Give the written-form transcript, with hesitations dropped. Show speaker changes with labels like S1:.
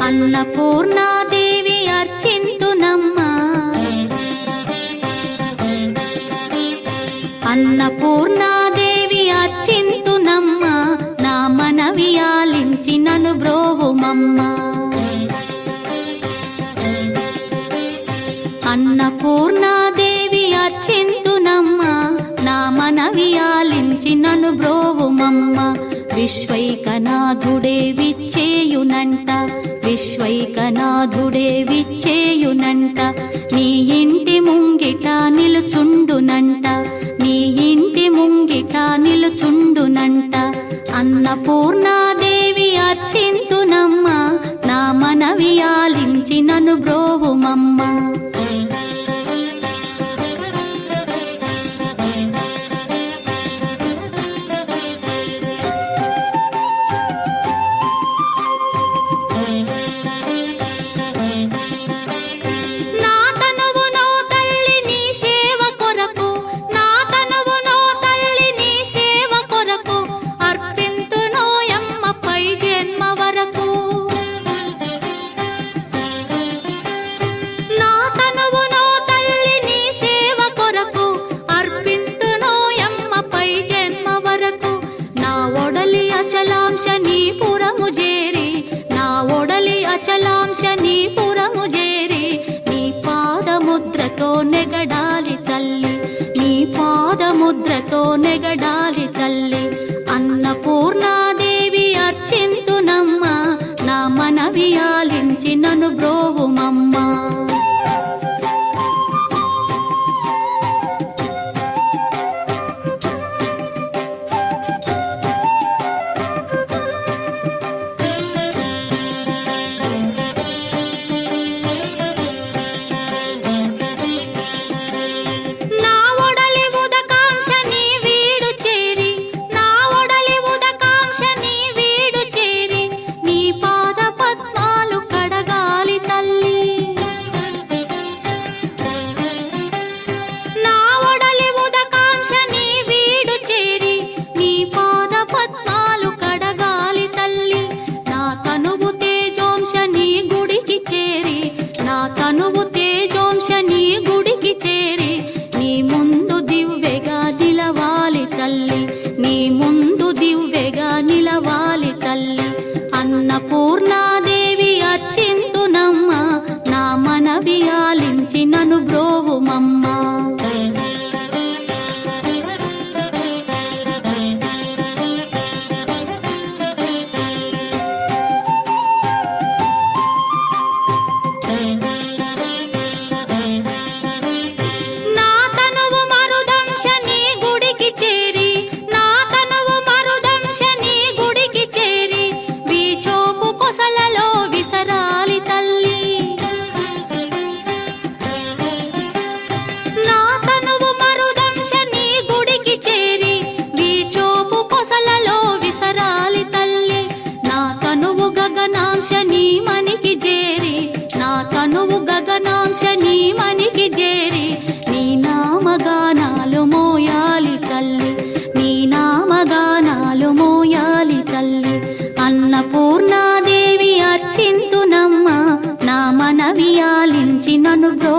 S1: అన్నపూర్ణాదేవి అర్చింతునమ్మా, అన్నపూర్ణాదేవి అర్చింతునమ్మా, నా మనవి ఆలించి నన్ను బ్రోవుమమ్మా. అన్నపూర్ణాదేవి అర్చింతునమ్మా, నా మనవి ఆలించి నన్ను బ్రోవుమమ్మా. విశ్వైకనాథుడే విచ్చేయునంట, విశ్వైకనాథుడే విచ్చేయునంట, నీ ఇంటి ముంగిట నిలుచుండునంట, నీ ఇంటి ముంగిట నిలుచుండునంట. అన్నపూర్ణాదేవి అర్చింతునమ్మా, నా మనవి ఆలించి నన్ను బ్రోవుమమ్మా. అచలాంశనీపురము చేరి నీ పాదముద్రతో నెగడాలి తల్లి, నీ పాదముద్రతో నెగడాలి తల్లి. అన్నపూర్ణాదేవి అర్చింతునమ్మా, నా మనవి ఆలించి నన్ను బ్రోవుమమ్మా. తనువు తేజోంశని గుడికి చేరి నీ ముందు దివ్వెగా నిలవాలి తల్లి, నీ ముందు దివ్వెగా నిలవాలి తల్లి. అన్నపూర్ణాదేవి అర్చింతునమ్మా, నా మనవి ఆలించి నన్ను బ్రోవుమమ్మా. గగనాంశని మనికి చేరి, నా తనువు గగనాంశని మనికి చేరి నీ నామగానాలు మోయాలి తల్లి, నీ నామగానాలు మోయాలి తల్లి. అన్నపూర్ణాదేవి అర్చింతునమ్మా, నా మనవి ఆలించి నన్ను బ్రో